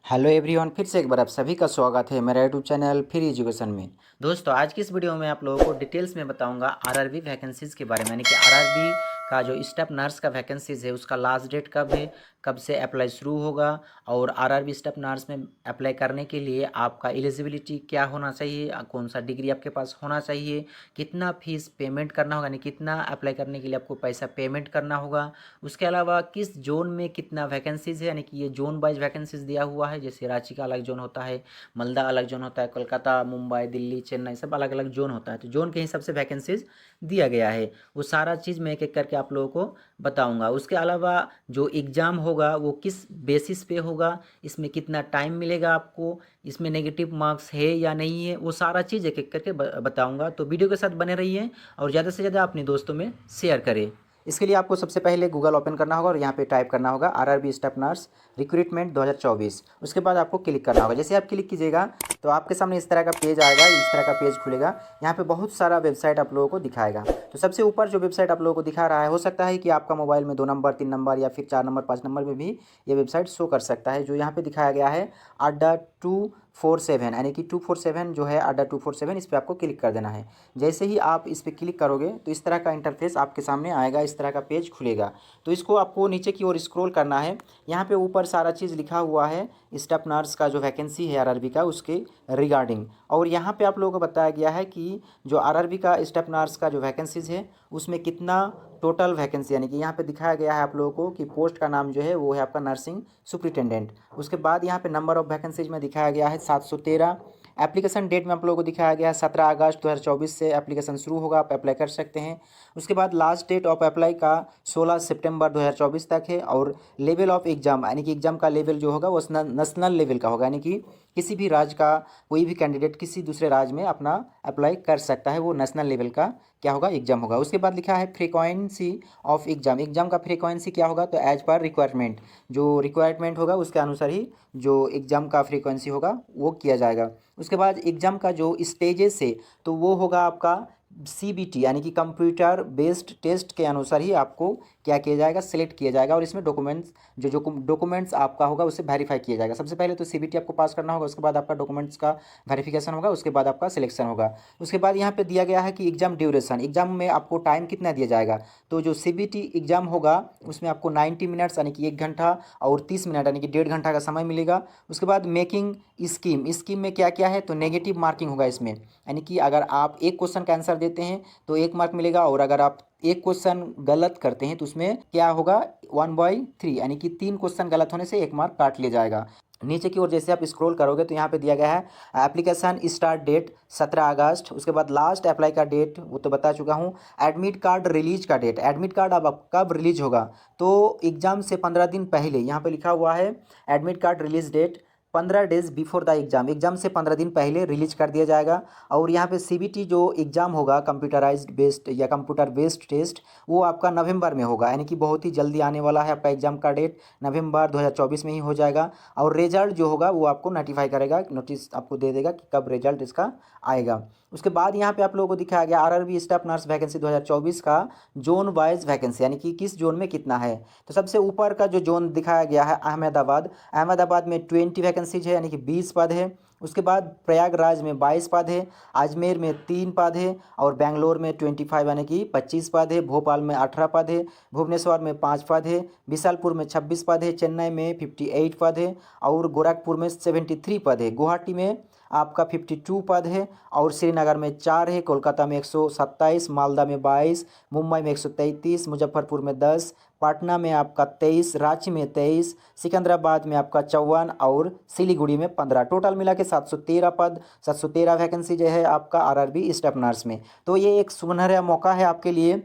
Hello everyone, फिर से एक बार आप सभी का स्वागत है मेरा यूट्यूब चैनल फ्री एजुकेशन में। दोस्तों, आज की इस वीडियो में आप लोगों को डिटेल्स में बताऊंगा आरआरबी वैकेंसीज़ के बारे में, यानी कि आरआरबी का जो स्टाफ नर्स का वैकेंसीज़ है उसका लास्ट डेट कब है, कब से अप्लाई शुरू होगा, और आरआरबी स्टाफ नर्स में अप्लाई करने के लिए आपका एलिजिबिलिटी क्या होना चाहिए, कौन सा डिग्री आपके पास होना चाहिए, कितना फीस पेमेंट करना होगा, यानी कितना अप्लाई करने के लिए आपको पैसा पेमेंट करना होगा। उसके अलावा किस जोन में कितना वैकेंसीज़ है, यानी कि ये जोन वाइज वैकेंसीज़ दिया हुआ है। जैसे रांची का अलग जोन होता है, मालदा अलग जोन होता है, कोलकाता, मुंबई, दिल्ली, चेन्नई सब अलग अलग जोन होता है। तो जोन के हिसाब से वैकेंसीज़ दिया गया है। वो सारा चीज़ मैं एक एक करके आप लोगों को बताऊंगा। उसके अलावा जो एग्ज़ाम होगा वो किस बेसिस पे होगा, इसमें कितना टाइम मिलेगा आपको, इसमें नेगेटिव मार्क्स है या नहीं है, वो सारा चीज़ एक एक करके बताऊंगा। तो वीडियो के साथ बने रहिए और ज़्यादा से ज़्यादा अपने दोस्तों में शेयर करें। इसके लिए आपको सबसे पहले गूगल ओपन करना होगा और यहाँ पे टाइप करना होगा आरआरबी स्टाफ नर्स रिक्रूटमेंट 2024। उसके बाद आपको क्लिक करना होगा। जैसे आप क्लिक कीजिएगा तो आपके सामने इस तरह का पेज आएगा, इस तरह का पेज खुलेगा। यहाँ पे बहुत सारा वेबसाइट आप लोगों को दिखाएगा। तो सबसे ऊपर जो वेबसाइट आप लोगों को दिखा रहा है, हो सकता है कि आपका मोबाइल में 2 नंबर, 3 नंबर या फिर 4 नंबर, 5 नंबर में भी ये वेबसाइट शो कर सकता है। जो यहाँ पे दिखाया गया है अड्डा 247, यानी कि 247 जो है अड्डा 247, इस पर आपको क्लिक कर देना है। जैसे ही आप इस पर क्लिक करोगे तो इस तरह का इंटरफेस आपके सामने आएगा, इस तरह का पेज खुलेगा। तो इसको आपको नीचे की ओर स्क्रॉल करना है। यहाँ पे ऊपर सारा चीज़ लिखा हुआ है स्टाफ नर्स का जो वैकेंसी है आरआरबी का, उसके रिगार्डिंग। और यहाँ पे आप लोगों को बताया गया है कि जो आरआरबी का स्टाफ नर्स का जो वैकेंसीज़ है उसमें कितना टोटल वैकेंसी, यानी कि यहाँ पे दिखाया गया है आप लोगों को कि पोस्ट का नाम जो है वो है आपका नर्सिंग सुपरिटेंडेंट। उसके बाद यहाँ पे नंबर ऑफ वैकेंसीज में दिखाया गया है 713। एप्लीकेशन डेट में आप लोगों को दिखाया गया है 17 अगस्त 2024 से एप्लीकेशन शुरू होगा, आप अप्लाई कर सकते हैं। उसके बाद लास्ट डेट ऑफ अप्लाई का 16 सितंबर 2024 तक है। और लेवल ऑफ एग्ज़ाम, यानी कि एग्ज़ाम का लेवल जो होगा वो नेशनल लेवल का होगा, यानी कि किसी भी राज्य का कोई भी कैंडिडेट किसी दूसरे राज्य में अपना अप्लाई कर सकता है, वो नेशनल लेवल का क्या होगा, एग्जाम होगा। उसके बाद लिखा है फ्रीक्वेंसी ऑफ एग्जाम, एग्जाम का फ्रीक्वेंसी क्या होगा, तो एज पर रिक्वायरमेंट, जो रिक्वायरमेंट होगा उसके अनुसार ही जो एग्ज़ाम का फ्रीक्वेंसी होगा वो किया जाएगा। उसके बाद एग्ज़ाम का जो स्टेजेस है तो वो होगा आपका सीबीटी, यानी कि कंप्यूटर बेस्ड टेस्ट के अनुसार ही आपको क्या किया जाएगा, सिलेक्ट किया जाएगा। और इसमें डॉक्यूमेंट्स जो डॉक्यूमेंट्स आपका होगा उसे वेरीफाई किया जाएगा। सबसे पहले तो सीबीटी आपको पास करना होगा, उसके बाद आपका डॉक्यूमेंट्स का वेरिफिकेशन होगा, उसके बाद आपका सिलेक्शन होगा। उसके बाद यहाँ पे दिया गया है कि एग्जाम ड्यूरेशन, एग्जाम में आपको टाइम कितना दिया जाएगा। तो जो सीबीटी एग्जाम होगा उसमें आपको 90 मिनट्स, यानी कि 1 घंटा और 30 मिनट, यानी कि 1.5 घंटा का समय मिलेगा। उसके बाद मेकिंग स्कीम, स्कीम में क्या क्या है, तो नेगेटिव मार्किंग होगा इसमें, यानी कि अगर आप एक क्वेश्चन का आंसर देते हैं तो 1 मार्क मिलेगा, और अगर आप एक क्वेश्चन गलत करते हैं तो उसमें क्या होगा 1/3, यानी कि 3 क्वेश्चन गलत होने से 1 मार्क काट लिया जाएगा। नीचे की ओर जैसे आप स्क्रॉल करोगे तो यहाँ पे दिया गया है एप्लीकेशन स्टार्ट डेट 17 अगस्त। उसके बाद लास्ट अप्लाई का डेट वो तो बता चुका हूँ। एडमिट कार्ड रिलीज का डेट, एडमिट कार्ड अब कब रिलीज होगा, तो एग्जाम से 15 दिन पहले यहाँ पे लिखा हुआ है admit card release date 15 days before the exam, exam से 15 दिन पहले रिलीज कर दिया जाएगा। और यहाँ पे सीबीटी जो एग्जाम होगा कंप्यूटराइज्ड बेस्ड या कंप्यूटर बेस्ड टेस्ट, वो आपका नवंबर में होगा, यानी कि बहुत ही जल्दी आने वाला है। आपका एग्जाम का डेट नवंबर 2024 में ही हो जाएगा। और रिजल्ट जो होगा वो आपको नोटिफाई करेगा, नोटिस आपको दे देगा कि कब रिजल्ट इसका आएगा। उसके बाद यहाँ पे आप लोगों को दिखाया गया आरआरबी स्टाफ नर्स वैकेंसी 2024 का जोन वाइज वैकेंसी, यानी कि किस जोन में कितना है। तो सबसे ऊपर का जो जोन दिखाया गया है अहमदाबाद, अहमदाबाद में 20 वैकेंसीज है, यानी कि 20 पद है। उसके बाद प्रयागराज में 22 पद है, अजमेर में 3 पद है, और बेंगलोर में 25 यानी कि 25 पद है, भोपाल में 18 पद है, भुवनेश्वर में 5 पद है, विशालपुर में 26 पद है, चेन्नई में 58 पद है, और गोरखपुर में 73 पद है, गुवाहाटी में आपका 52 पद है, और श्रीनगर में 4 है, कोलकाता में 127, मालदा में 22, मुंबई में 133, मुजफ्फरपुर में 10, पटना में आपका 23, रांची में 23, सिकंदराबाद में आपका 54, और सिलीगुड़ी में 15। टोटल मिला के 713 पद, 713 वैकेंसी जो है आपका आरआरबी स्टाफ नर्स में। तो ये एक सुनहरा मौका है आपके लिए।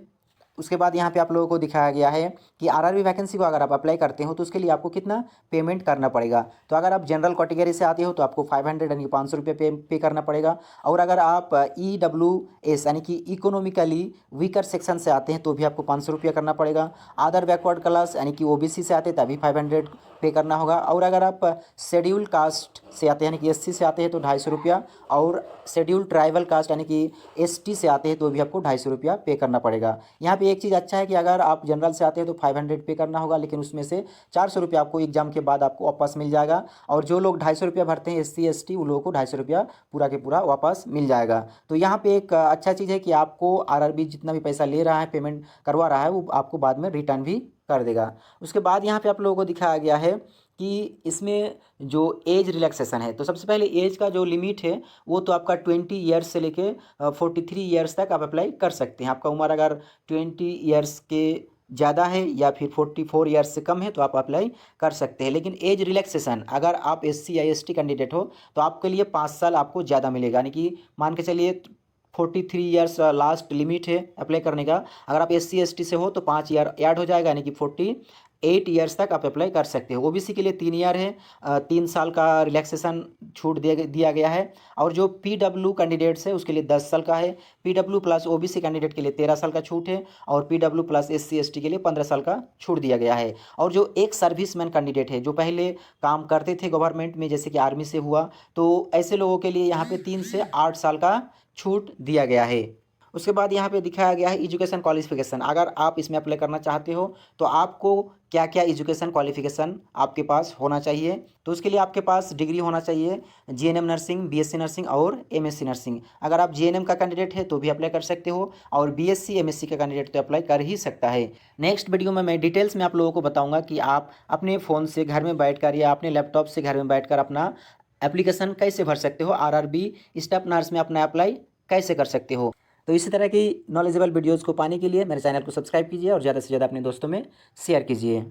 उसके बाद यहाँ पे आप लोगों को दिखाया गया है कि आरआरबी वैकेंसी को अगर आप अप्लाई करते हो तो उसके लिए आपको कितना पेमेंट करना पड़ेगा। तो अगर आप जनरल कैटेगरी से आते हो तो आपको 500 यानी 500 रुपये पे करना पड़ेगा। और अगर आप EWS यानी कि इकोनॉमिकली वीकर सेक्शन से आते हैं तो भी आपको 500 रुपया करना पड़ेगा। अदर बैकवर्ड क्लास यानी कि OBC से आते हैं तभी 500 पे करना होगा। और अगर आप शेड्यूल कास्ट से आते हैं यानी कि SC से आते हैं तो 250 रुपया, और शेड्यूल ट्राइबल कास्ट यानी कि ST से आते हैं तो भी आपको 250 रुपया पे करना पड़ेगा। यहाँ पे एक चीज़ अच्छा है कि अगर आप जनरल से आते हैं तो 500 पे करना होगा, लेकिन उसमें से 400 रुपया आपको एग्जाम के बाद आपको वापस मिल जाएगा। और जो लोग 250 रुपया भरते हैं SC ST, उन लोगों को 250 रुपया पूरा के पूरा वापस मिल जाएगा। तो यहाँ पे एक अच्छा चीज़ है कि आपको RRB जितना भी पैसा ले रहा है, पेमेंट करवा रहा है, वो आपको बाद में रिटर्न भी कर देगा। उसके बाद यहाँ पे आप लोगों को दिखाया गया है कि इसमें जो एज रिलैक्सेशन है, तो सबसे पहले एज का जो लिमिट है वो तो आपका 20 ईयर्स से लेके 43 ईयर्स तक आप अप्लाई कर सकते हैं। आपका उम्र अगर 20 ईयर्स के ज़्यादा है या फिर 44 ईयर्स से कम है तो आप अप्लाई कर सकते हैं। लेकिन एज रिलैक्सेशन अगर आप SC या ST कैंडिडेट हो तो आपके लिए 5 साल आपको ज़्यादा मिलेगा, यानी कि मान के चलिए 43 ईयर्स लास्ट लिमिट है अप्लाई करने का। अगर आप SC ST से हो तो 5 ईयर ऐड हो जाएगा, यानी कि 48 ईयर्स तक आप अप्लाई कर सकते हो। OBC के लिए 3 ईयर है, 3 साल का रिलैक्सेशन छूट दिया गया है। और जो PW कैंडिडेट्स है उसके लिए 10 साल का है। PW प्लस OBC कैंडिडेट के लिए 13 साल का छूट है। और PW प्लस SC ST के लिए 15 साल का छूट दिया गया है। और जो एक सर्विसमैन कैंडिडेट है जो पहले काम करते थे गवर्नमेंट में, जैसे कि आर्मी से हुआ, तो ऐसे लोगों के लिए यहाँ पे 3 से 8 साल का छूट दिया गया है। उसके बाद यहाँ पे दिखाया गया है एजुकेशन क्वालिफिकेशन। अगर आप इसमें अप्लाई करना चाहते हो तो आपको क्या क्या एजुकेशन क्वालिफिकेशन आपके पास होना चाहिए। तो उसके लिए आपके पास डिग्री होना चाहिए GNM नर्सिंग, BSc नर्सिंग और MSc नर्सिंग। अगर आप GNM का कैंडिडेट है तो भी अप्लाई कर सकते हो, और BSc MSc का कैंडिडेट तो अप्लाई कर ही सकता है। नेक्स्ट वीडियो में मैं डिटेल्स में आप लोगों को बताऊँगा कि आप अपने फ़ोन से घर में बैठकर या अपने लैपटॉप से घर में बैठकर अपना एप्लीकेशन कैसे भर सकते हो, RRB स्टाफ नर्स में अपना अप्लाई कैसे कर सकते हो। तो इसी तरह की नॉलेजेबल वीडियोज़ को पाने के लिए मेरे चैनल को सब्सक्राइब कीजिए और ज़्यादा से ज़्यादा अपने दोस्तों में शेयर कीजिए।